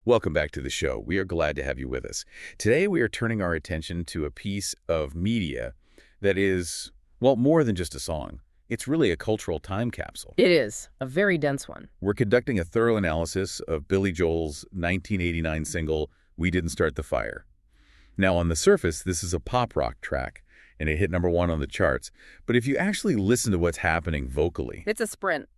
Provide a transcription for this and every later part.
Welcome back to the show. We are glad to have you with us. Today, we are turning our attention to a piece of media that is, well, more than just a song. It's really a cultural time capsule. It is a very dense one. We're conducting a thorough analysis of Billy Joel's 1989 single, We Didn't Start the Fire. Now, on the surface, this is a pop rock track, and it hit #1 on the charts. But if you actually listen to what's happening vocally, It's a sprint,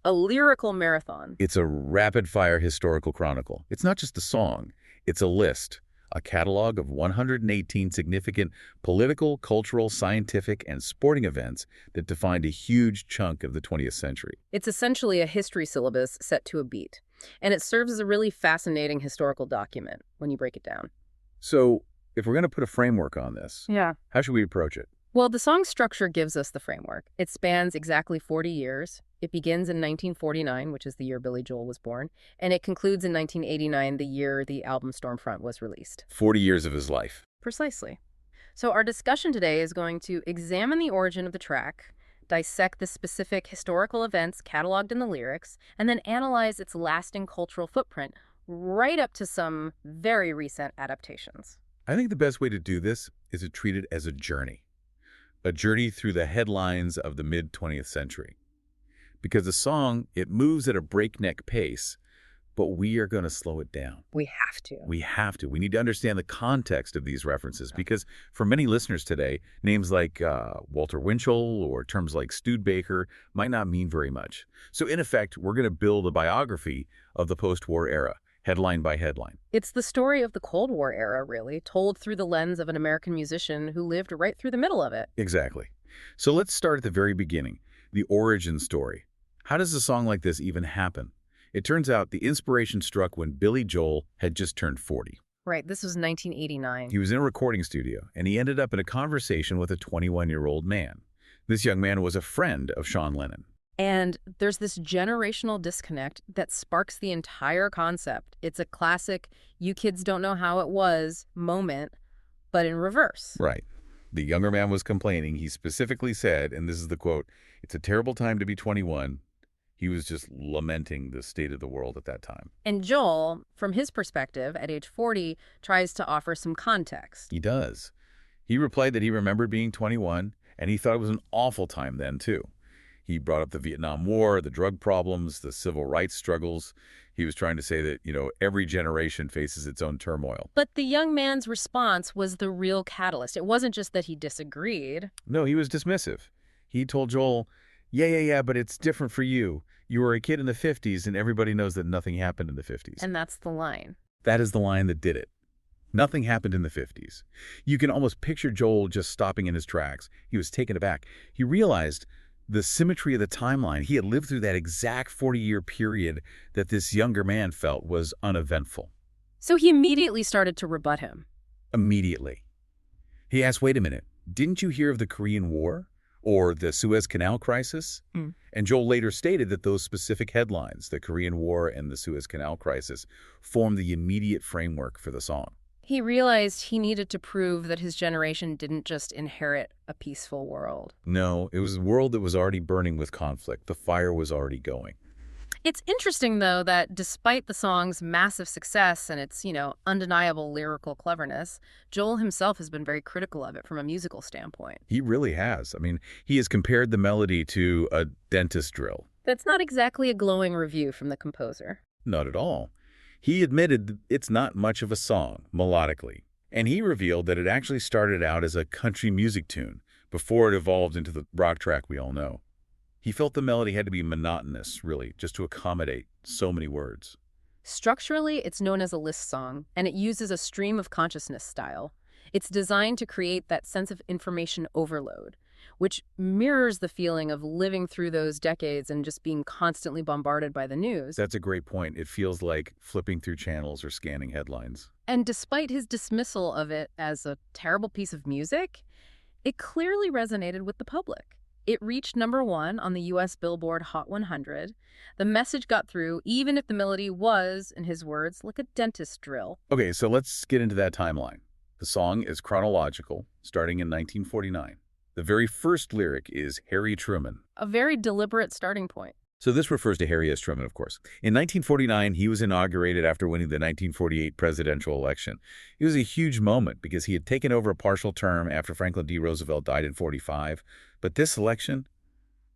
a lyrical marathon. it's a rapid-fire historical chronicle. It's not just a song. It's a list, a catalog of 118 significant political, cultural, scientific, and sporting events that defined a huge chunk of the 20th century. It's essentially a history syllabus set to a beat, and it serves as a really fascinating historical document when you break it down. So, if we're going to put a framework on this, Yeah. how should we approach it? Well, the song's structure gives us the framework. It spans exactly 40 years. It begins in 1949, which is the year Billy Joel was born, and it concludes in 1989, the year the album Stormfront was released. 40 years of his life. Precisely. So our discussion today is going to examine the origin of the track, dissect the specific historical events cataloged in the lyrics, and then analyze its lasting cultural footprint right up to some very recent adaptations. I think the best way to do this is to treat it as a journey through the headlines of the mid-20th century. Because the song, it moves at a breakneck pace, but we are going to slow it down. We have to. We have to. We need to understand the context of these references because for many listeners today, names like Walter Winchell or terms like Studebaker might not mean very much. So in effect, we're going to build a biography of the post-war era, headline by headline. It's the story of the Cold War era, really, told through the lens of an American musician who lived right through the middle of it. Exactly. So let's start at the very beginning, the origin story. How does a song like this even happen? It turns out the inspiration struck when Billy Joel had just turned 40. Right, this was 1989. He was in a recording studio, and he ended up in a conversation with a 21-year-old man. This young man was a friend of Sean Lennon. And there's this generational disconnect that sparks the entire concept. It's a classic, you kids don't know how it was moment, but in reverse. Right. The younger man was complaining. He specifically said, and this is the quote, "It's a terrible time to be 21. He was just lamenting the state of the world at that time. And Joel, from his perspective, at age 40, tries to offer some context. He does. He replied that he remembered being 21, and he thought it was an awful time then, too. He brought up the Vietnam War, the drug problems, the civil rights struggles. He was trying to say that, every generation faces its own turmoil. But the young man's response was the real catalyst. It wasn't just that he disagreed. No, he was dismissive. He told Joel, yeah, but it's different for you. You were a kid in the 50s, and everybody knows that nothing happened in the 50s. And that's the line. That is the line that did it. Nothing happened in the 50s. You can almost picture Joel just stopping in his tracks. He was taken aback. He realized the symmetry of the timeline. He had lived through that exact 40-year period that this younger man felt was uneventful. So he immediately started to rebut him. Immediately. He asked, wait a minute, didn't you hear of the Korean War? Or the Suez Canal crisis? And Joel later stated that those specific headlines, the Korean War and the Suez Canal crisis, formed the immediate framework for the song. He realized he needed to prove that his generation didn't just inherit a peaceful world. No, it was a world that was already burning with conflict. The fire was already going. It's interesting, though, that despite the song's massive success and its, undeniable lyrical cleverness, Joel himself has been very critical of it from a musical standpoint. He really has. He has compared the melody to a dentist drill. That's not exactly a glowing review from the composer. Not at all. He admitted that it's not much of a song, melodically. And he revealed that it actually started out as a country music tune before it evolved into the rock track we all know. He felt the melody had to be monotonous, really, just to accommodate so many words. Structurally, it's known as a list song, and it uses a stream of consciousness style. It's designed to create that sense of information overload, which mirrors the feeling of living through those decades and just being constantly bombarded by the news. That's a great point. It feels like flipping through channels or scanning headlines. And despite his dismissal of it as a terrible piece of music, it clearly resonated with the public. It reached #1 on the U.S. Billboard Hot 100. The message got through, even if the melody was, in his words, like a dentist drill. Okay, so let's get into that timeline. The song is chronological, starting in 1949. The very first lyric is Harry Truman. A very deliberate starting point. So this refers to Harry S. Truman, of course. In 1949, he was inaugurated after winning the 1948 presidential election. It was a huge moment because he had taken over a partial term after Franklin D. Roosevelt died in 45. But this election,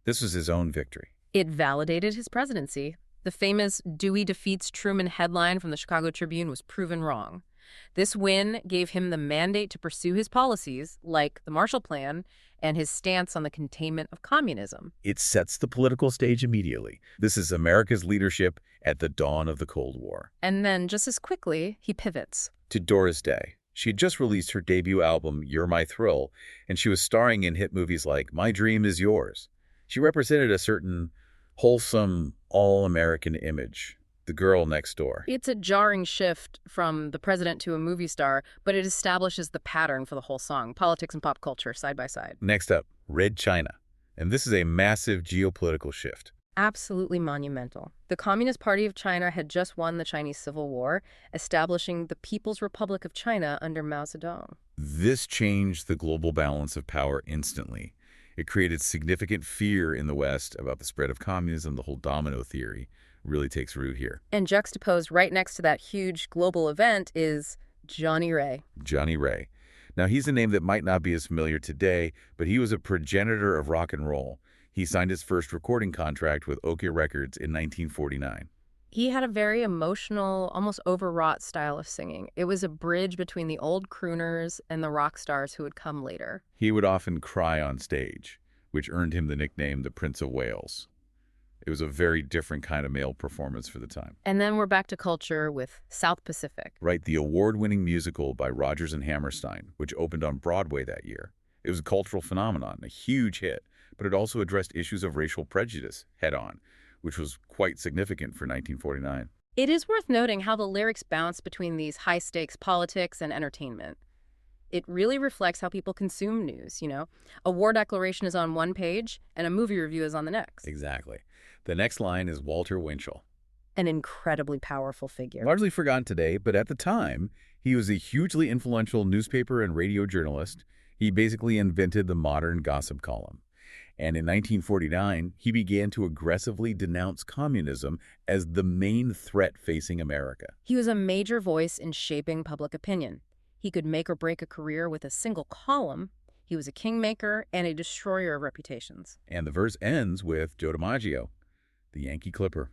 this was his own victory. It validated his presidency. The famous Dewey defeats Truman headline from the Chicago Tribune was proven wrong. This win gave him the mandate to pursue his policies, like the Marshall Plan and his stance on the containment of communism. It sets the political stage immediately. This is America's leadership at the dawn of the Cold War. And then, just as quickly, he pivots. To Doris Day. She had just released her debut album, You're My Thrill, and she was starring in hit movies like My Dream Is Yours. She represented a certain wholesome, all-American image, the girl next door. It's a jarring shift from the president to a movie star, but it establishes the pattern for the whole song, politics and pop culture side by side. Next up, Red China. And this is a massive geopolitical shift. Absolutely monumental. The Communist Party of China had just won the Chinese Civil War, establishing the People's Republic of China under Mao Zedong. This changed the global balance of power instantly. It created significant fear in the West about the spread of communism. The whole domino theory really takes root here. And juxtaposed right next to that huge global event is Johnny Ray. Johnny Ray. Now, he's a name that might not be as familiar today, but he was a progenitor of rock and roll. He signed his first recording contract with OK Records in 1949. He had a very emotional, almost overwrought style of singing. It was a bridge between the old crooners and the rock stars who would come later. He would often cry on stage, which earned him the nickname the Prince of Wales. It was a very different kind of male performance for the time. And then we're back to culture with South Pacific. Right, the award-winning musical by Rodgers and Hammerstein, which opened on Broadway that year. It was a cultural phenomenon, a huge hit, but it also addressed issues of racial prejudice head-on, which was quite significant for 1949. It is worth noting how the lyrics bounce between these high-stakes politics and entertainment. It really reflects how people consume news, you know? A war declaration is on one page, and a movie review is on the next. Exactly. The next line is Walter Winchell. An incredibly powerful figure. Largely forgotten today, but at the time, he was a hugely influential newspaper and radio journalist. He basically invented the modern gossip column. And in 1949, he began to aggressively denounce communism as the main threat facing America. He was a major voice in shaping public opinion. He could make or break a career with a single column. He was a kingmaker and a destroyer of reputations. And the verse ends with Joe DiMaggio, the Yankee Clipper.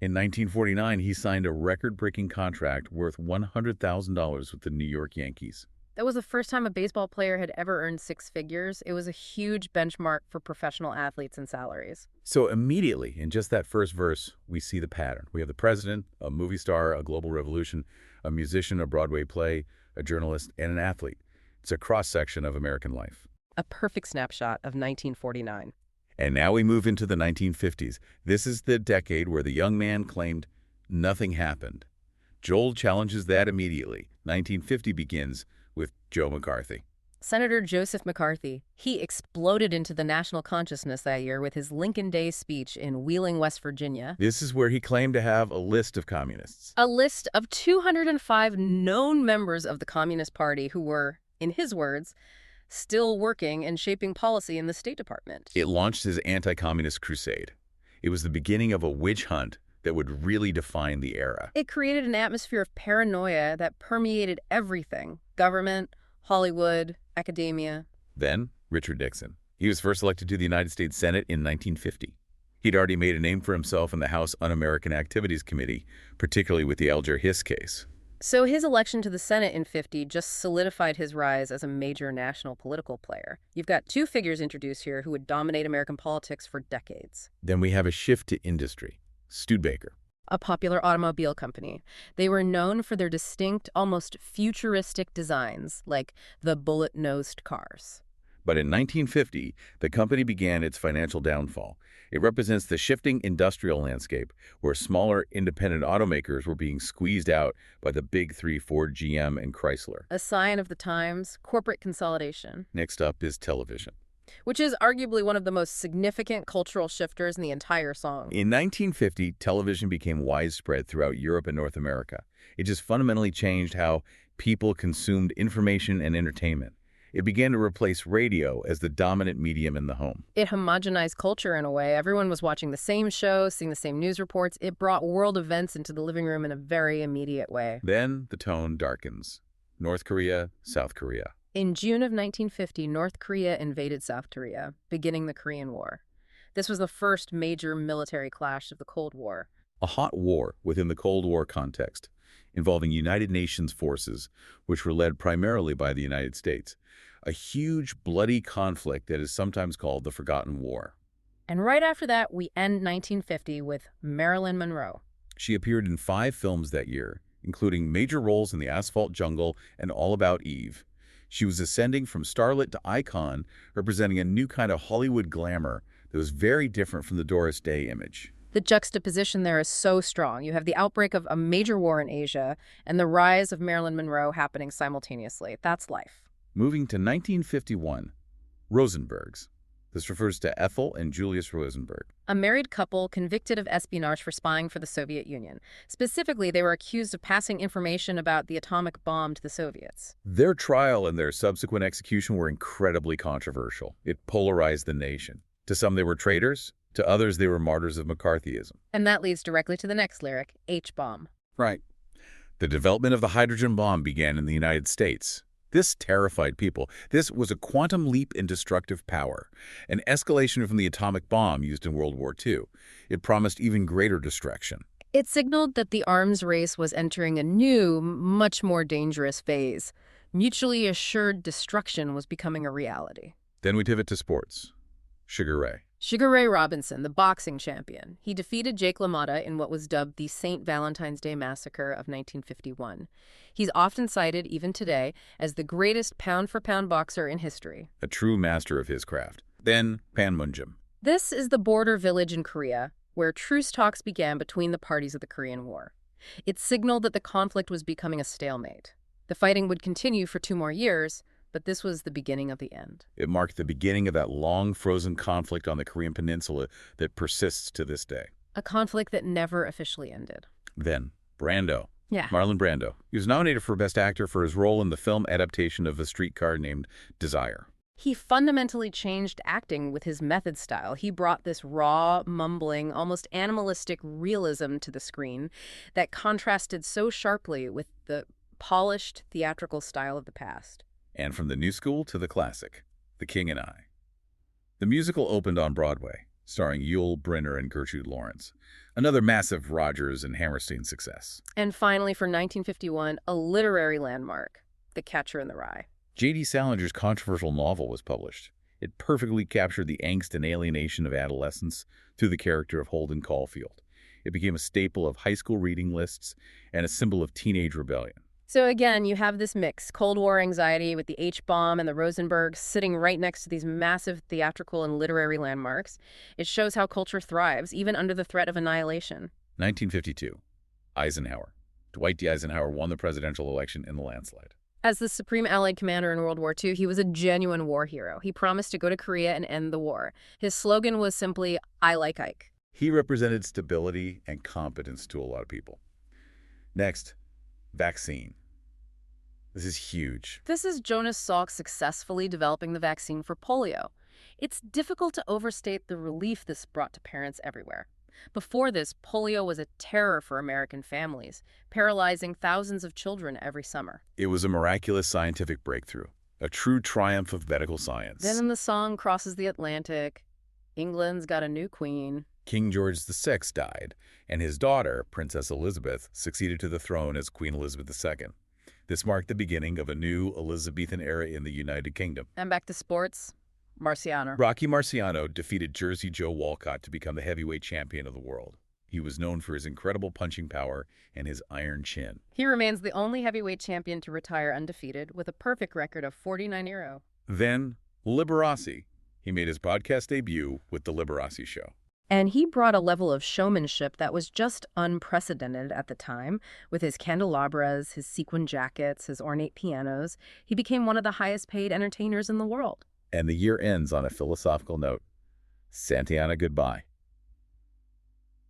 In 1949, he signed a record-breaking contract worth $100,000 with the New York Yankees. That was the first time a baseball player had ever earned six figures. It was a huge benchmark for professional athletes and salaries. So immediately, in just that first verse, we see the pattern. We have the president, a movie star, a global revolution, a musician, a Broadway play, a journalist, and an athlete. It's a cross-section of American life. A perfect snapshot of 1949. And now we move into the 1950s. This is the decade where the young man claimed nothing happened. Joel challenges that immediately. 1950 begins with Joe McCarthy. Senator Joseph McCarthy. He exploded into the national consciousness that year with his Lincoln Day speech in Wheeling, West Virginia. This is where he claimed to have a list of communists. A list of 205 known members of the Communist Party who were, in his words, still working and shaping policy in the State Department. It launched his anti-communist crusade. It was the beginning of a witch hunt that would really define the era. It created an atmosphere of paranoia that permeated everything: government, Hollywood, academia. Then, Richard Nixon. He was first elected to the United States Senate in 1950. He'd already made a name for himself in the House Un-American Activities Committee, particularly with the Alger Hiss case. So his election to the Senate in 50 just solidified his rise as a major national political player. You've got two figures introduced here who would dominate American politics for decades. Then we have a shift to industry. Studebaker. A popular automobile company. They were known for their distinct, almost futuristic designs, like the bullet-nosed cars. But in 1950, the company began its financial downfall. It represents the shifting industrial landscape where smaller independent automakers were being squeezed out by the big three: Ford, GM, and Chrysler. A sign of the times, corporate consolidation. Next up is television. Which is arguably one of the most significant cultural shifters in the entire song. In 1950, television became widespread throughout Europe and North America. It just fundamentally changed how people consumed information and entertainment. It began to replace radio as the dominant medium in the home. It homogenized culture in a way. Everyone was watching the same show, seeing the same news reports. It brought world events into the living room in a very immediate way. Then the tone darkens. North Korea, South Korea. In June of 1950, North Korea invaded South Korea, beginning the Korean War. This was the first major military clash of the Cold War. A hot war within the Cold War context, involving United Nations forces, which were led primarily by the United States. A huge, bloody conflict that is sometimes called the Forgotten War. And right after that, we end 1950 with Marilyn Monroe. She appeared in 5 films that year, including major roles in The Asphalt Jungle and All About Eve. She was ascending from starlet to icon, representing a new kind of Hollywood glamour that was very different from the Doris Day image. The juxtaposition there is so strong. You have the outbreak of a major war in Asia and the rise of Marilyn Monroe happening simultaneously. That's life. Moving to 1951, Rosenbergs. This refers to Ethel and Julius Rosenberg. A married couple convicted of espionage for spying for the Soviet Union. Specifically, they were accused of passing information about the atomic bomb to the Soviets. Their trial and their subsequent execution were incredibly controversial. It polarized the nation. To some, they were traitors. To others, they were martyrs of McCarthyism. And that leads directly to the next lyric, H-bomb. Right. The development of the hydrogen bomb began in the United States. This terrified people. This was a quantum leap in destructive power, an escalation from the atomic bomb used in World War II. It promised even greater destruction. It signaled that the arms race was entering a new, much more dangerous phase. Mutually assured destruction was becoming a reality. Then we pivot to sports. Sugar Ray. Sugar Ray Robinson, the boxing champion. He defeated Jake LaMotta in what was dubbed the St. Valentine's Day Massacre of 1951. He's often cited, even today, as the greatest pound-for-pound boxer in history. A true master of his craft. Then Panmunjom. This is the border village in Korea, where truce talks began between the parties of the Korean War. It signaled that the conflict was becoming a stalemate. The fighting would continue for 2 more years, but this was the beginning of the end. It marked the beginning of that long frozen conflict on the Korean peninsula that persists to this day. A conflict that never officially ended. Then, Brando. Yeah. Marlon Brando. He was nominated for Best Actor for his role in the film adaptation of A Streetcar Named Desire. He fundamentally changed acting with his method style. He brought this raw, mumbling, almost animalistic realism to the screen that contrasted so sharply with the polished, theatrical style of the past. And from the new school to the classic, The King and I. The musical opened on Broadway, starring Yul Brynner and Gertrude Lawrence, another massive Rodgers and Hammerstein success. And finally, for 1951, a literary landmark, The Catcher in the Rye. J.D. Salinger's controversial novel was published. It perfectly captured the angst and alienation of adolescence through the character of Holden Caulfield. It became a staple of high school reading lists and a symbol of teenage rebellion. So again, you have this mix, Cold War anxiety with the H-bomb and the Rosenbergs sitting right next to these massive theatrical and literary landmarks. It shows how culture thrives, even under the threat of annihilation. 1952. Eisenhower. Dwight D. Eisenhower won the presidential election in the landslide. As the Supreme Allied Commander in World War II, he was a genuine war hero. He promised to go to Korea and end the war. His slogan was simply, "I like Ike." He represented stability and competence to a lot of people. Next, vaccine. This is huge. This is Jonas Salk successfully developing the vaccine for polio. It's difficult to overstate the relief this brought to parents everywhere. Before this, polio was a terror for American families, paralyzing thousands of children every summer. It was a miraculous scientific breakthrough, a true triumph of medical science. Then the song crosses the Atlantic. England's got a new queen. King George VI died, and his daughter, Princess Elizabeth, succeeded to the throne as Queen Elizabeth II. This marked the beginning of a new Elizabethan era in the United Kingdom. And back to sports, Marciano. Rocky Marciano defeated Jersey Joe Walcott to become the heavyweight champion of the world. He was known for his incredible punching power and his iron chin. He remains the only heavyweight champion to retire undefeated with a perfect record of 49-0. Then, Liberace. He made his broadcast debut with The Liberace Show. And he brought a level of showmanship that was just unprecedented at the time. With his candelabras, his sequin jackets, his ornate pianos, he became one of the highest-paid entertainers in the world. And the year ends on a philosophical note. Santayana goodbye.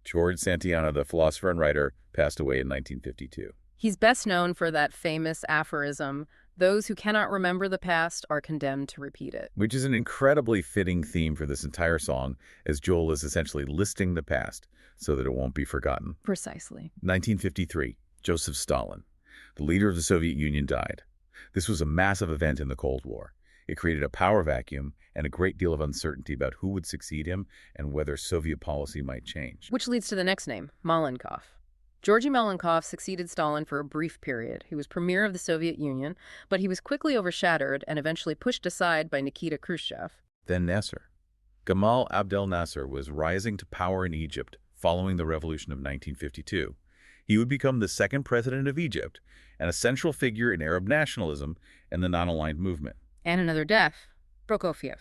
George Santayana, the philosopher and writer, passed away in 1952. He's best known for that famous aphorism, Those who cannot remember the past are condemned to repeat it. Which is an incredibly fitting theme for this entire song, as Joel is essentially listing the past so that it won't be forgotten. Precisely. 1953, Joseph Stalin, the leader of the Soviet Union, died. This was a massive event in the Cold War. It created a power vacuum and a great deal of uncertainty about who would succeed him and whether Soviet policy might change. Which leads to the next name, Malenkov. Georgy Malenkov succeeded Stalin for a brief period. He was premier of the Soviet Union, but he was quickly overshadowed and eventually pushed aside by Nikita Khrushchev. Then Nasser. Gamal Abdel Nasser was rising to power in Egypt following the revolution of 1952. He would become the second president of Egypt and a central figure in Arab nationalism and the non-aligned movement. And another death, Prokofiev.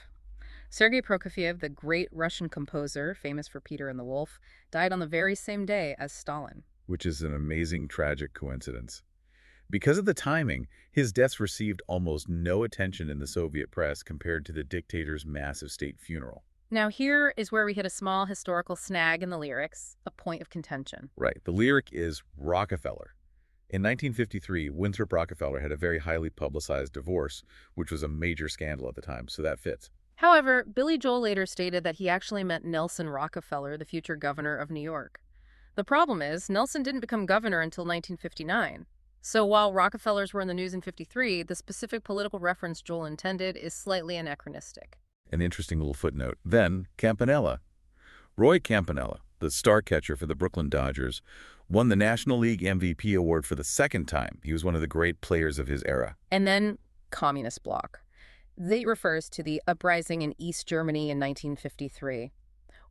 Sergei Prokofiev, the great Russian composer, famous for Peter and the Wolf, died on the very same day as Stalin. Which is an amazing tragic coincidence. Because of the timing, his deaths received almost no attention in the Soviet press compared to the dictator's massive state funeral. Now here is where we hit a small historical snag in the lyrics, a point of contention. Right. The lyric is Rockefeller. In 1953, Winthrop Rockefeller had a very highly publicized divorce, which was a major scandal at the time, so that fits. However, Billy Joel later stated that he actually meant Nelson Rockefeller, the future governor of New York. The problem is, Nelson didn't become governor until 1959. So while Rockefellers were in the news in '53, the specific political reference Joel intended is slightly anachronistic. An interesting little footnote. Then, Campanella. Roy Campanella, the star catcher for the Brooklyn Dodgers, won the National League MVP award for the second time. He was one of the great players of his era. And then, Communist Bloc. That refers to the uprising in East Germany in 1953.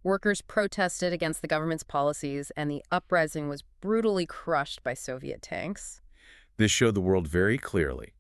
Workers protested against the government's policies, and the uprising was brutally crushed by Soviet tanks. This showed the world very clearly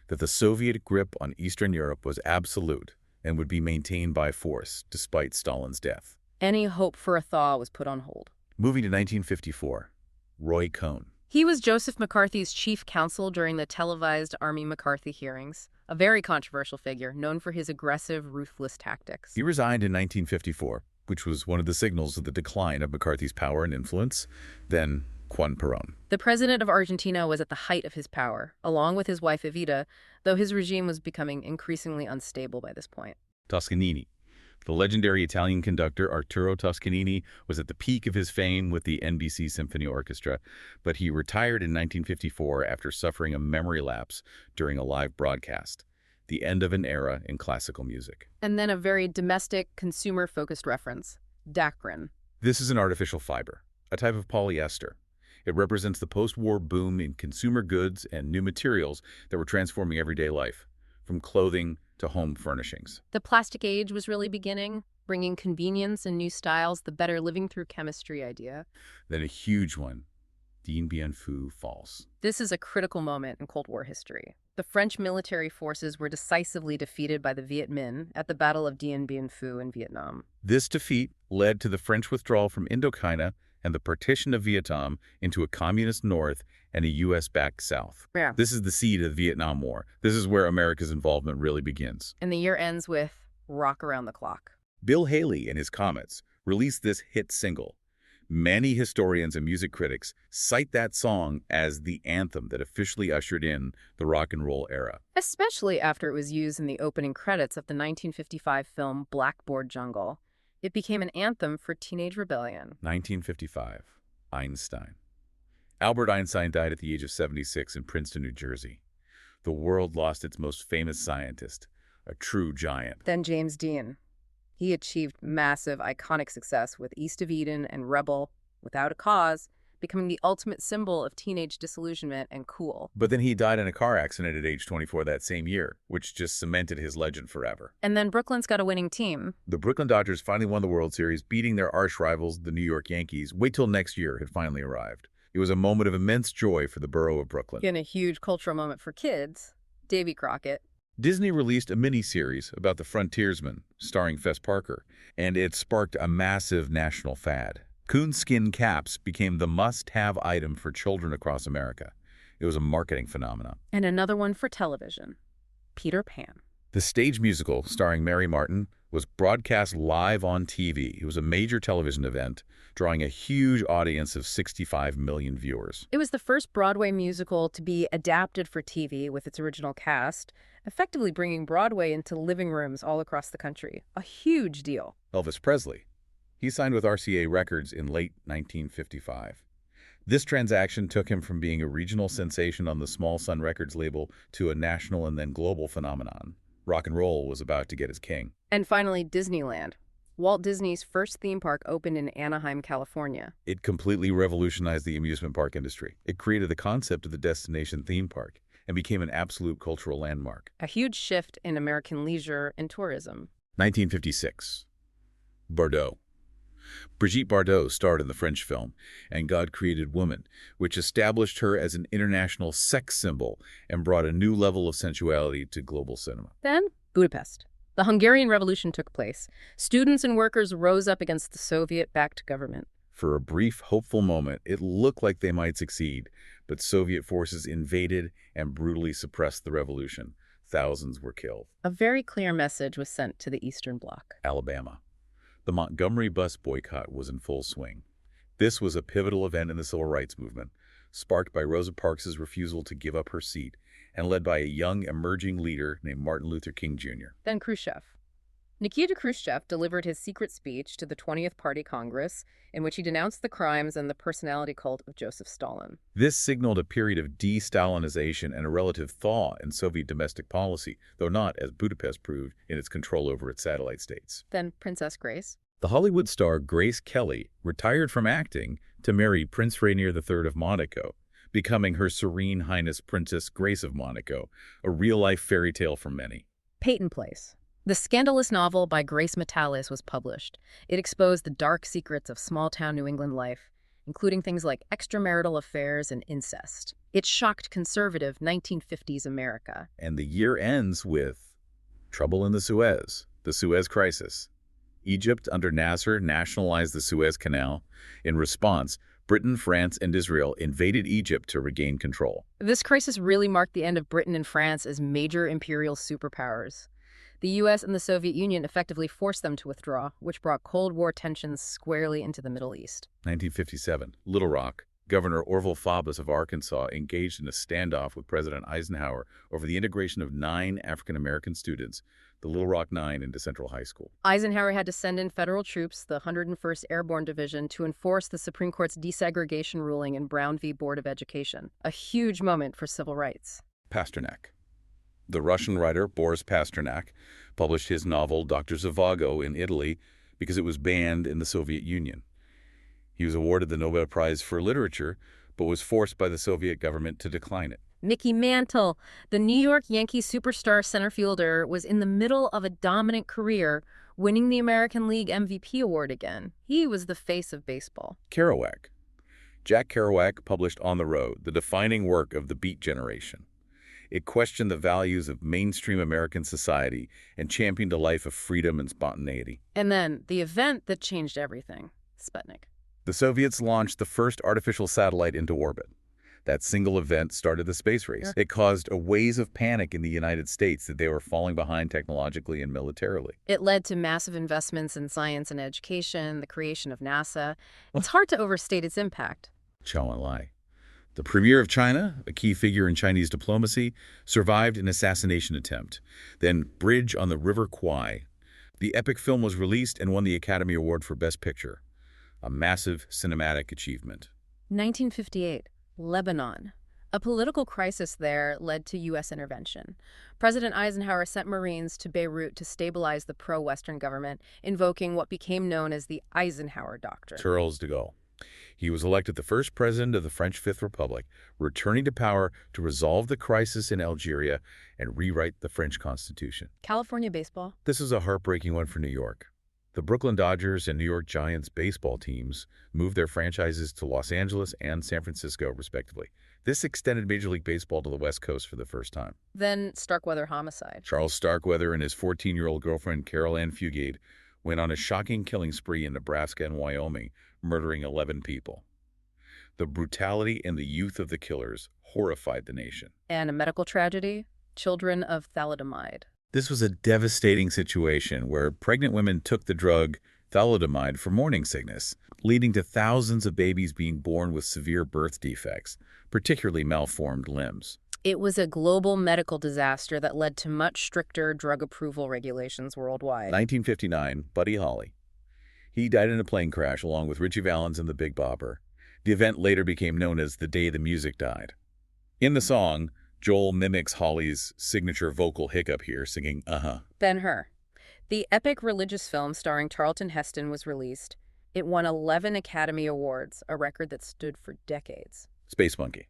that the Soviet grip on Eastern Europe was absolute and would be maintained by force, despite Stalin's death. Any hope for a thaw was put on hold. Moving to 1954, Roy Cohn. He was Joseph McCarthy's chief counsel during the televised Army McCarthy hearings, a very controversial figure known for his aggressive, ruthless tactics. He resigned in 1954, which was one of the signals of the decline of McCarthy's power and influence. Then Juan Perón. The president of Argentina was at the height of his power, along with his wife Evita, though his regime was becoming increasingly unstable by this point. Toscanini. The legendary Italian conductor Arturo Toscanini was at the peak of his fame with the NBC Symphony Orchestra, but he retired in 1954 after suffering a memory lapse during a live broadcast, the end of an era in classical music. And then a very domestic, consumer-focused reference, dacron. This is an artificial fiber, a type of polyester. It represents the post-war boom in consumer goods and new materials that were transforming everyday life, from clothing to home furnishings. The plastic age was really beginning, bringing convenience and new styles, the better living through chemistry idea. Then a huge one, Dien Bien Phu false. This is a critical moment in Cold War history. The French military forces were decisively defeated by the Viet Minh at the Battle of Dien Bien Phu in Vietnam. This defeat led to the French withdrawal from Indochina and the partition of Vietnam into a communist north and a U.S.-backed south. Yeah. This is the seed of the Vietnam War. This is where America's involvement really begins. And the year ends with Rock Around the Clock. Bill Haley and his Comets released this hit single. Many historians and music critics cite that song as the anthem that officially ushered in the rock and roll era. Especially after it was used in the opening credits of the 1955 film Blackboard Jungle. It became an anthem for teenage rebellion. 1955, Einstein. Albert Einstein died at the age of 76 in Princeton, New Jersey. The world lost its most famous scientist, a true giant. Then James Dean. He achieved massive, iconic success with East of Eden and Rebel, Without a Cause, becoming the ultimate symbol of teenage disillusionment and cool. But then he died in a car accident at age 24 that same year, which just cemented his legend forever. And then Brooklyn's got a winning team. The Brooklyn Dodgers finally won the World Series, beating their arch rivals, the New York Yankees. Wait till next year had finally arrived. It was a moment of immense joy for the borough of Brooklyn. And a huge cultural moment for kids. Davy Crockett. Disney released a mini-series about the frontiersman, starring Fess Parker, and it sparked a massive national fad. Coonskin caps became the must-have item for children across America. It was a marketing phenomenon. And another one for television, Peter Pan. The stage musical, starring Mary Martin, was broadcast live on TV. It was a major television event, drawing a huge audience of 65 million viewers. It was the first Broadway musical to be adapted for TV with its original cast, effectively bringing Broadway into living rooms all across the country. A huge deal. Elvis Presley. He signed with RCA Records in late 1955. This transaction took him from being a regional sensation on the Small Sun Records label to a national and then global phenomenon. Rock and roll was about to get its king. And finally, Disneyland. Walt Disney's first theme park opened in Anaheim, California. It completely revolutionized the amusement park industry. It created the concept of the destination theme park and became an absolute cultural landmark. A huge shift in American leisure and tourism. 1956. Bardot. Brigitte Bardot starred in the French film And God Created Woman, which established her as an international sex symbol and brought a new level of sensuality to global cinema. Then, Budapest. The Hungarian Revolution took place. Students and workers rose up against the Soviet-backed government. For a brief, hopeful moment, it looked like they might succeed, but Soviet forces invaded and brutally suppressed the revolution. Thousands were killed. A very clear message was sent to the Eastern Bloc. Alabama. The Montgomery bus boycott was in full swing. This was a pivotal event in the civil rights movement, sparked by Rosa Parks' refusal to give up her seat and led by a young, emerging leader named Martin Luther King Jr. Then Khrushchev. Nikita Khrushchev delivered his secret speech to the 20th Party Congress, in which he denounced the crimes and the personality cult of Joseph Stalin. This signaled a period of de-Stalinization and a relative thaw in Soviet domestic policy, though not, as Budapest proved, in its control over its satellite states. Then Princess Grace. The Hollywood star Grace Kelly retired from acting to marry Prince Rainier III of Monaco, becoming Her Serene Highness Princess Grace of Monaco, a real-life fairy tale for many. Peyton Place. The scandalous novel by Grace Metalis was published. It exposed the dark secrets of small-town New England life, including things like extramarital affairs and incest. It shocked conservative 1950s America. And the year ends with trouble in the Suez Crisis. Egypt under Nasser nationalized the Suez Canal. In response, Britain, France, and Israel invaded Egypt to regain control. This crisis really marked the end of Britain and France as major imperial superpowers. The U.S. and the Soviet Union effectively forced them to withdraw, which brought Cold War tensions squarely into the Middle East. 1957, Little Rock. Governor Orville Faubus of Arkansas engaged in a standoff with President Eisenhower over the integration of 9 African-American students, the Little Rock Nine, into Central High School. Eisenhower had to send in federal troops, the 101st Airborne Division, to enforce the Supreme Court's desegregation ruling in Brown v. Board of Education. A huge moment for civil rights. Pasternak. The Russian writer Boris Pasternak published his novel Dr. Zhivago in Italy because it was banned in the Soviet Union. He was awarded the Nobel Prize for Literature, but was forced by the Soviet government to decline it. Mickey Mantle, the New York Yankees superstar center fielder, was in the middle of a dominant career, winning the American League MVP award again. He was the face of baseball. Kerouac. Jack Kerouac published On the Road, the defining work of the Beat Generation. It questioned the values of mainstream American society and championed a life of freedom and spontaneity. And then, the event that changed everything, Sputnik. The Soviets launched the first artificial satellite into orbit. That single event started the space race. It caused a wave of panic in the United States that they were falling behind technologically and militarily. It led to massive investments in science and education, the creation of NASA. It's hard to overstate its impact. Zhou Enlai. The premier of China, a key figure in Chinese diplomacy, survived an assassination attempt. Then Bridge on the River Kwai. The epic film was released and won the Academy Award for Best Picture. A massive cinematic achievement. 1958, Lebanon. A political crisis there led to U.S. intervention. President Eisenhower sent Marines to Beirut to stabilize the pro-Western government, invoking what became known as the Eisenhower Doctrine. Charles de Gaulle. He was elected the first president of the French Fifth Republic, returning to power to resolve the crisis in Algeria and rewrite the French Constitution. California baseball. This is a heartbreaking one for New York. The Brooklyn Dodgers and New York Giants baseball teams moved their franchises to Los Angeles and San Francisco, respectively. This extended Major League Baseball to the West Coast for the first time. Then Starkweather homicide. Charles Starkweather and his 14-year-old girlfriend, Carol Ann Fugate, went on a shocking killing spree in Nebraska and Wyoming, murdering 11 people. The brutality and the youth of the killers horrified the nation. And a medical tragedy, children of thalidomide. This was a devastating situation where pregnant women took the drug thalidomide for morning sickness, leading to thousands of babies being born with severe birth defects, particularly malformed limbs. It was a global medical disaster that led to much stricter drug approval regulations worldwide. 1959, Buddy Holly. He died in a plane crash along with Ritchie Valens and the Big Bopper. The event later became known as the Day the Music Died. In the song, Joel mimics Holly's signature vocal hiccup here, singing "uh-huh." Ben-Hur. The epic religious film starring Charlton Heston was released. It won 11 Academy Awards, a record that stood for decades. Space Monkey.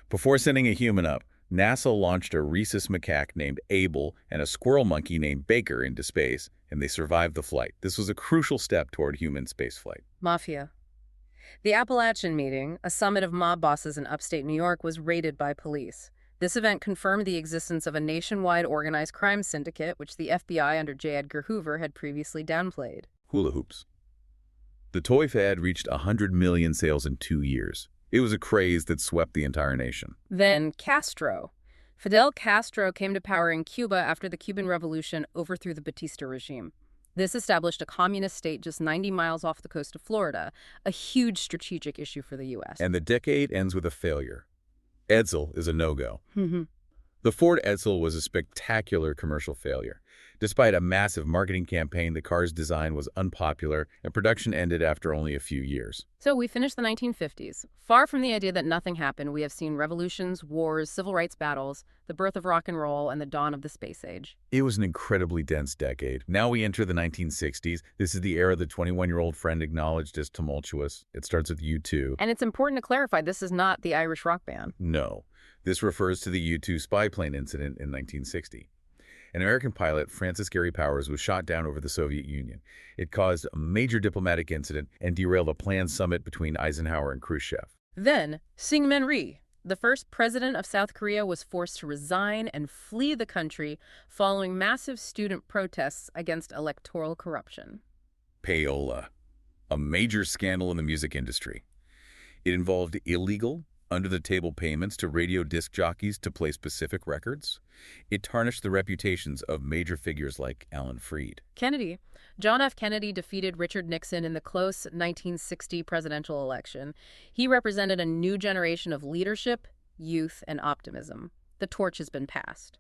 Before sending a human up, NASA launched a rhesus macaque named Abel and a squirrel monkey named Baker into space, and they survived the flight. This was a crucial step toward human spaceflight. Mafia. The Appalachian Meeting, a summit of mob bosses in upstate New York, was raided by police. This event confirmed the existence of a nationwide organized crime syndicate, which the FBI under J. Edgar Hoover had previously downplayed. Hula hoops. The toy fad reached 100 million sales in 2 years. It was a craze that swept the entire nation. Then Castro. Fidel Castro came to power in Cuba after the Cuban Revolution overthrew the Batista regime. This established a communist state just 90 miles off the coast of Florida, a huge strategic issue for the U.S. And the decade ends with a failure. Edsel is a no-go. The Ford Edsel was a spectacular commercial failure. Despite a massive marketing campaign, the car's design was unpopular, and production ended after only a few years. So we finished the 1950s. Far from the idea that nothing happened, we have seen revolutions, wars, civil rights battles, the birth of rock and roll, and the dawn of the space age. It was an incredibly dense decade. Now we enter the 1960s. This is the era the 21-year-old friend acknowledged as tumultuous. It starts with U2. And it's important to clarify, this is not the Irish rock band. No. This refers to the U-2 spy plane incident in 1960. An American pilot, Francis Gary Powers, was shot down over the Soviet Union. It caused a major diplomatic incident and derailed a planned summit between Eisenhower and Khrushchev. Then, Syngman Rhee, the first president of South Korea, was forced to resign and flee the country following massive student protests against electoral corruption. Payola, a major scandal in the music industry. It involved illegal, under-the-table payments to radio disc jockeys to play specific records. It tarnished the reputations of major figures like Alan Freed. Kennedy. John F. Kennedy defeated Richard Nixon in the close 1960 presidential election. He represented a new generation of leadership, youth, and optimism. The torch has been passed.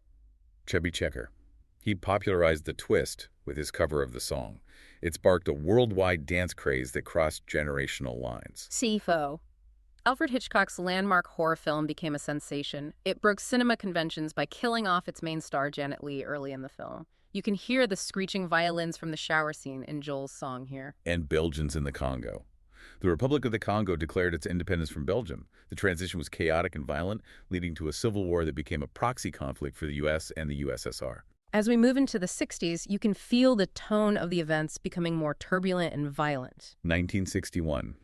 Chubby Checker. He popularized the twist with his cover of the song. It sparked a worldwide dance craze that crossed generational lines. CFO. Alfred Hitchcock's landmark horror film became a sensation. It broke cinema conventions by killing off its main star, Janet Leigh, early in the film. You can hear the screeching violins from the shower scene in Joel's song here. And Belgians in the Congo. The Republic of the Congo declared its independence from Belgium. The transition was chaotic and violent, leading to a civil war that became a proxy conflict for the U.S. and the USSR. As we move into the 60s, you can feel the tone of the events becoming more turbulent and violent. 1961.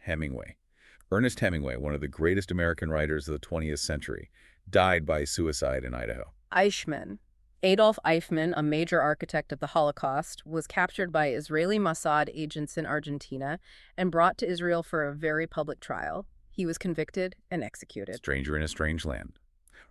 Hemingway. Ernest Hemingway, one of the greatest American writers of the 20th century, died by suicide in Idaho. Eichmann. Adolf Eichmann, a major architect of the Holocaust, was captured by Israeli Mossad agents in Argentina and brought to Israel for a very public trial. He was convicted and executed. Stranger in a Strange Land.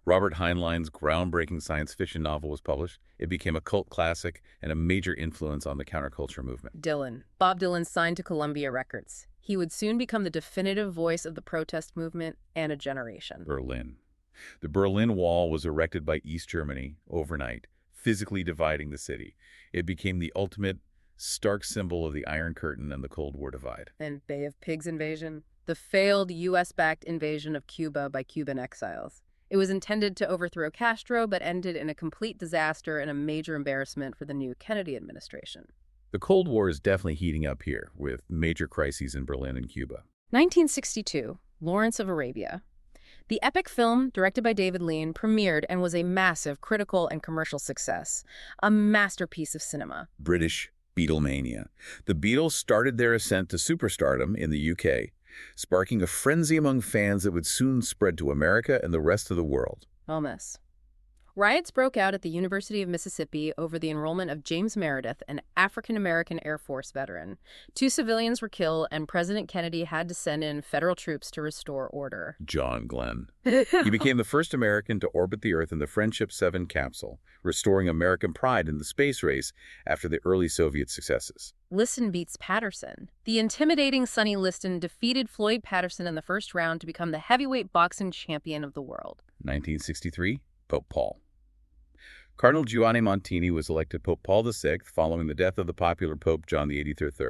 Robert Heinlein's groundbreaking science fiction novel was published. It became a cult classic and a major influence on the counterculture movement. Dylan. Bob Dylan signed to Columbia Records. He would soon become the definitive voice of the protest movement and a generation. Berlin. The Berlin Wall was erected by East Germany overnight, physically dividing the city. It became the ultimate, stark symbol of the Iron Curtain and the Cold War divide. And Bay of Pigs invasion, the failed U.S.-backed invasion of Cuba by Cuban exiles. It was intended to overthrow Castro, but ended in a complete disaster and a major embarrassment for the new Kennedy administration. The Cold War is definitely heating up here, with major crises in Berlin and Cuba. 1962, Lawrence of Arabia. The epic film, directed by David Lean, premiered and was a massive critical and commercial success, a masterpiece of cinema. British Beatlemania. The Beatles started their ascent to superstardom in the UK, sparking a frenzy among fans that would soon spread to America and the rest of the world. Almost. Riots broke out at the University of Mississippi over the enrollment of James Meredith, an African-American Air Force veteran. 2 civilians were killed, and President Kennedy had to send in federal troops to restore order. John Glenn. He became the first American to orbit the Earth in the Friendship 7 capsule, restoring American pride in the space race after the early Soviet successes. Liston beats Patterson. The intimidating Sonny Liston defeated Floyd Patterson in the first round to become the heavyweight boxing champion of the world. 1963, Pope Paul. Cardinal Giovanni Montini was elected Pope Paul VI following the death of the popular Pope John XVIII III.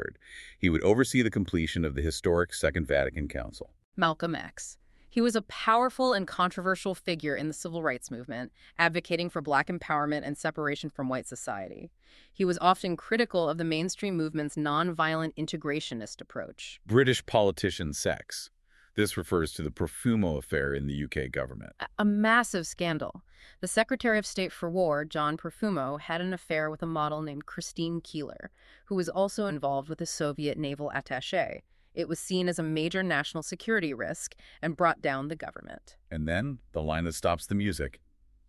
He would oversee the completion of the historic Second Vatican Council. Malcolm X. He was a powerful and controversial figure in the civil rights movement, advocating for Black empowerment and separation from white society. He was often critical of the mainstream movement's nonviolent integrationist approach. British politician sex. This refers to the Profumo affair in the UK government. A massive scandal. The Secretary of State for War, John Profumo, had an affair with a model named Christine Keeler, who was also involved with a Soviet naval attaché. It was seen as a major national security risk and brought down the government. And then, the line that stops the music,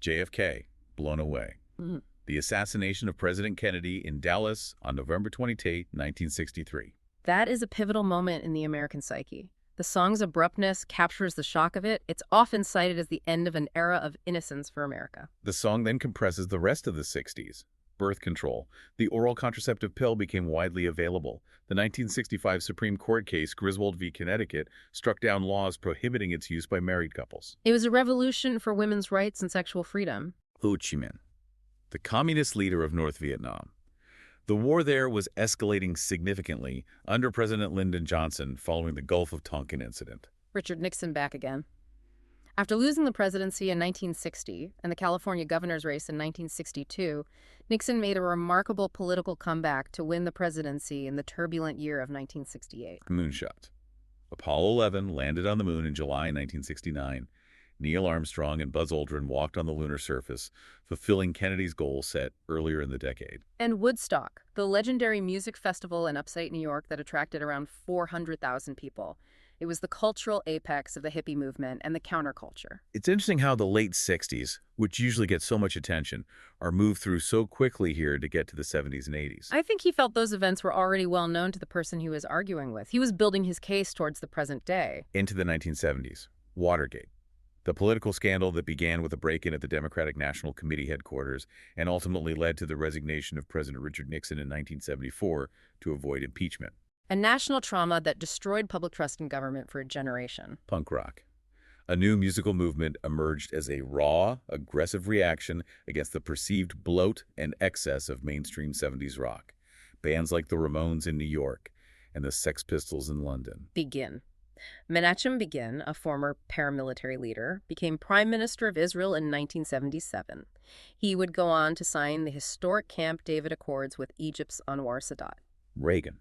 JFK, blown away. The assassination of President Kennedy in Dallas on November 28, 1963. That is a pivotal moment in the American psyche. The song's abruptness captures the shock of it. It's often cited as the end of an era of innocence for America. The song then compresses the rest of the 60s. Birth control. The oral contraceptive pill became widely available. The 1965 Supreme Court case Griswold v. Connecticut struck down laws prohibiting its use by married couples. It was a revolution for women's rights and sexual freedom. Ho Chi Minh, the communist leader of North Vietnam. The war there was escalating significantly under President Lyndon Johnson following the Gulf of Tonkin incident. Richard Nixon back again. After losing the presidency in 1960 and the California governor's race in 1962, Nixon made a remarkable political comeback to win the presidency in the turbulent year of 1968. Moonshot. Apollo 11 landed on the moon in July 1969. Neil Armstrong and Buzz Aldrin walked on the lunar surface, fulfilling Kennedy's goal set earlier in the decade. And Woodstock, the legendary music festival in upstate New York that attracted around 400,000 people. It was the cultural apex of the hippie movement and the counterculture. It's interesting how the late 60s, which usually get so much attention, are moved through so quickly here to get to the 70s and 80s. I think he felt those events were already well known to the person he was arguing with. He was building his case towards the present day. Into the 1970s. Watergate. The political scandal that began with a break-in at the Democratic National Committee headquarters and ultimately led to the resignation of President Richard Nixon in 1974 to avoid impeachment. A national trauma that destroyed public trust in government for a generation. Punk rock. A new musical movement emerged as a raw, aggressive reaction against the perceived bloat and excess of mainstream 70s rock. Bands like the Ramones in New York and the Sex Pistols in London. Begin. Menachem Begin, a former paramilitary leader, became Prime Minister of Israel in 1977. He would go on to sign the historic Camp David Accords with Egypt's Anwar Sadat. Reagan.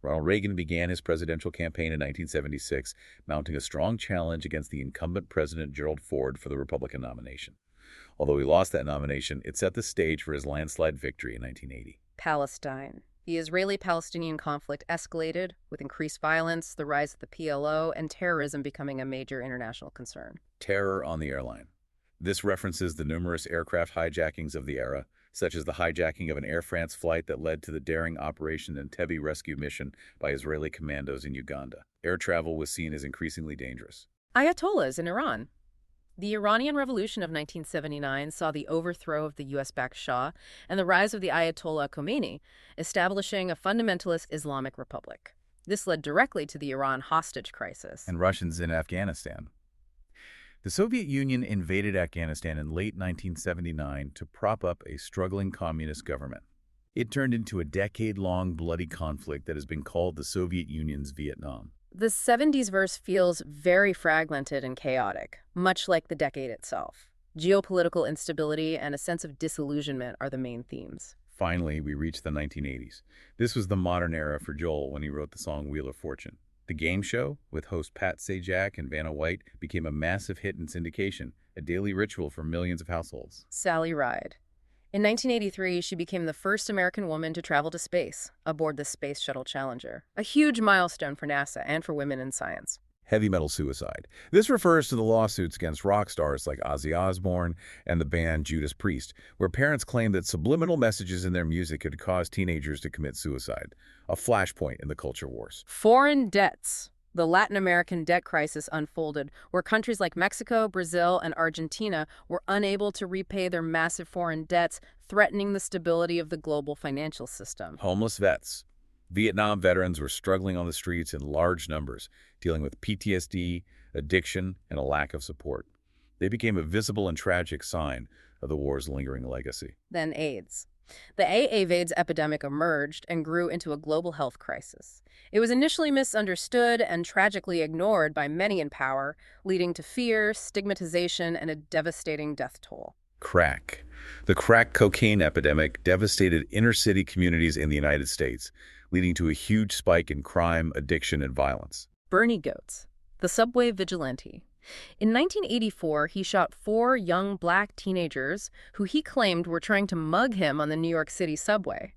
Ronald Reagan began his presidential campaign in 1976, mounting a strong challenge against the incumbent President Gerald Ford for the Republican nomination. Although he lost that nomination, it set the stage for his landslide victory in 1980. Palestine. The Israeli-Palestinian conflict escalated, with increased violence, the rise of the PLO, and terrorism becoming a major international concern. Terror on the airline. This references the numerous aircraft hijackings of the era, such as the hijacking of an Air France flight that led to the daring Operation Entebbe rescue mission by Israeli commandos in Uganda. Air travel was seen as increasingly dangerous. Ayatollahs in Iran. The Iranian Revolution of 1979 saw the overthrow of the U.S.-backed Shah and the rise of the Ayatollah Khomeini, establishing a fundamentalist Islamic republic. This led directly to the Iran hostage crisis. And Russians in Afghanistan. The Soviet Union invaded Afghanistan in late 1979 to prop up a struggling communist government. It turned into a decade-long bloody conflict that has been called the Soviet Union's Vietnam. The 70s verse feels very fragmented and chaotic, much like the decade itself. Geopolitical instability and a sense of disillusionment are the main themes. Finally, we reach the 1980s. This was the modern era for Joel when he wrote the song Wheel of Fortune. The game show, with host Pat Sajak and Vanna White, became a massive hit in syndication, a daily ritual for millions of households. Sally Ride. In 1983, she became the first American woman to travel to space aboard the Space Shuttle Challenger, a huge milestone for NASA and for women in science. heavy metal suicide. This refers to the lawsuits against rock stars like Ozzy Osbourne and the band Judas Priest, where parents claim that subliminal messages in their music could cause teenagers to commit suicide, a flashpoint in the culture wars. Foreign debts. The Latin American debt crisis unfolded, where countries like Mexico, Brazil, and Argentina were unable to repay their massive foreign debts, threatening the stability of the global financial system. Homeless vets. Vietnam veterans were struggling on the streets in large numbers, dealing with PTSD, addiction, and a lack of support. They became a visible and tragic sign of the war's lingering legacy. Then AIDS. The AIDS epidemic emerged and grew into a global health crisis. It was initially misunderstood and tragically ignored by many in power, leading to fear, stigmatization, and a devastating death toll. Crack. The crack cocaine epidemic devastated inner-city communities in the United States, leading to a huge spike in crime, addiction, and violence. Bernie Goetz, the subway vigilante. In 1984, he shot 4 young black teenagers who he claimed were trying to mug him on the New York City subway.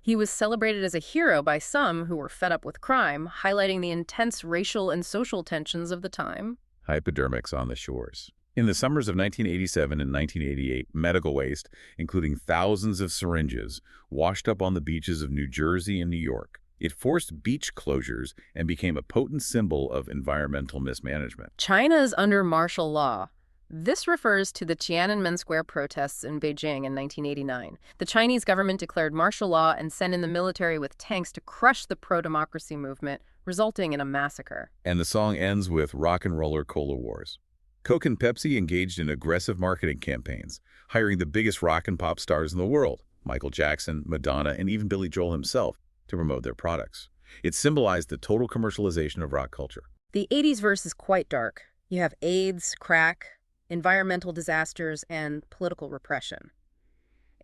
He was celebrated as a hero by some who were fed up with crime, highlighting the intense racial and social tensions of the time. Hypodermics on the shores. In the summers of 1987 and 1988, medical waste, including thousands of syringes, washed up on the beaches of New Jersey and New York. It forced beach closures and became a potent symbol of environmental mismanagement. China is under martial law. This refers to the Tiananmen Square protests in Beijing in 1989. The Chinese government declared martial law and sent in the military with tanks to crush the pro-democracy movement, resulting in a massacre. And the song ends with rock and roller cola wars. Coke and Pepsi engaged in aggressive marketing campaigns, hiring the biggest rock and pop stars in the world, Michael Jackson, Madonna, and even Billy Joel himself, to promote their products. It symbolized the total commercialization of rock culture. The 80s verse is quite dark. You have AIDS, crack, environmental disasters, and political repression.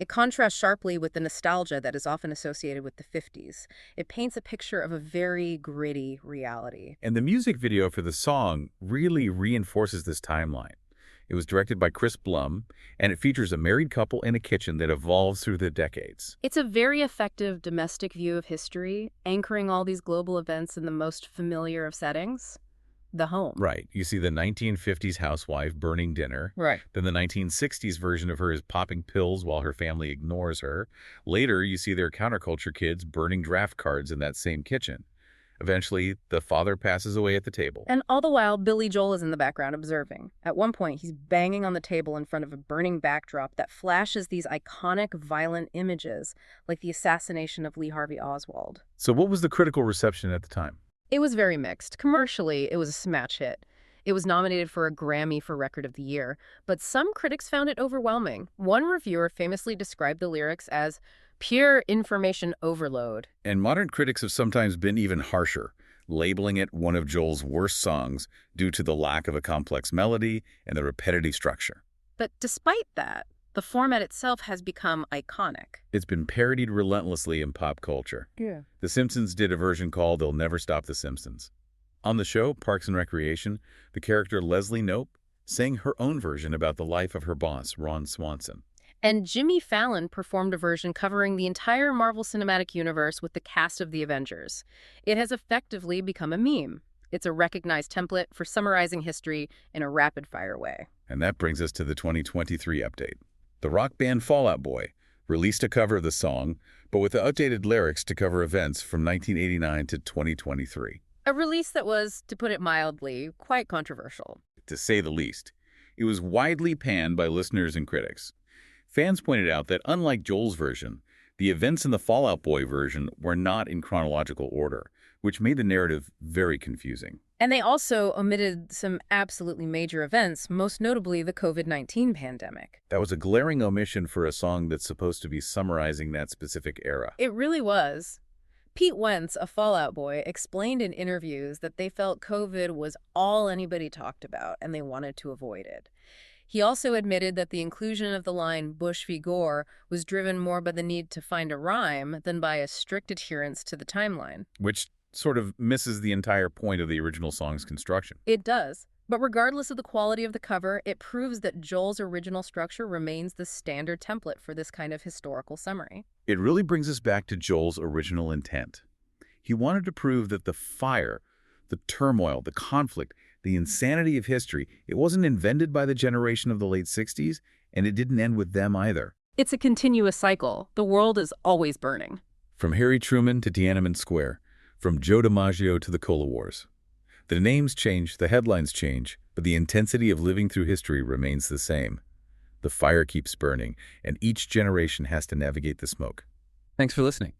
It contrasts sharply with the nostalgia that is often associated with the 50s. It paints a picture of a very gritty reality. And the music video for the song really reinforces this timeline. It was directed by Chris Blum, and it features a married couple in a kitchen that evolves through the decades. It's a very effective domestic view of history, anchoring all these global events in the most familiar of settings. The home. Right. You see the 1950s housewife burning dinner. Right. Then the 1960s version of her is popping pills while her family ignores her. Later, you see their counterculture kids burning draft cards in that same kitchen. Eventually, the father passes away at the table. And all the while, Billy Joel is in the background observing. At one point, he's banging on the table in front of a burning backdrop that flashes these iconic, violent images, like the assassination of Lee Harvey Oswald. So what was the critical reception at the time? It was very mixed. Commercially, it was a smash hit. It was nominated for a Grammy for Record of the Year, but some critics found it overwhelming. One reviewer famously described the lyrics as pure information overload. And modern critics have sometimes been even harsher, labeling it one of Joel's worst songs due to the lack of a complex melody and the repetitive structure. But despite that, the format itself has become iconic. It's been parodied relentlessly in pop culture. Yeah. The Simpsons did a version called They'll Never Stop the Simpsons. On the show, Parks and Recreation, the character Leslie Knope sang her own version about the life of her boss, Ron Swanson. And Jimmy Fallon performed a version covering the entire Marvel Cinematic Universe with the cast of the Avengers. It has effectively become a meme. It's a recognized template for summarizing history in a rapid-fire way. And that brings us to the 2023 update. The rock band Fall Out Boy released a cover of the song, but with the updated lyrics to cover events from 1989 to 2023. A release that was, to put it mildly, quite controversial. To say the least. It was widely panned by listeners and critics. Fans pointed out that unlike Joel's version, the events in the Fall Out Boy version were not in chronological order, which made the narrative very confusing. And they also omitted some absolutely major events, most notably the COVID-19 pandemic. That was a glaring omission for a song that's supposed to be summarizing that specific era. It really was. Pete Wentz, a Fall Out Boy, explained in interviews that they felt COVID was all anybody talked about and they wanted to avoid it. He also admitted that the inclusion of the line Bush v. Gore was driven more by the need to find a rhyme than by a strict adherence to the timeline. Which sort of misses the entire point of the original song's construction. It does. But regardless of the quality of the cover, it proves that Joel's original structure remains the standard template for this kind of historical summary. It really brings us back to Joel's original intent. He wanted to prove that the The turmoil, the conflict, the insanity of history, it wasn't invented by the generation of the late 60s, and it didn't end with them either. It's a continuous cycle. The world is always burning. From Harry Truman to Tiananmen Square, from Joe DiMaggio to the Cola Wars. The names change, the headlines change, but the intensity of living through history remains the same. The fire keeps burning, and each generation has to navigate the smoke. Thanks for listening.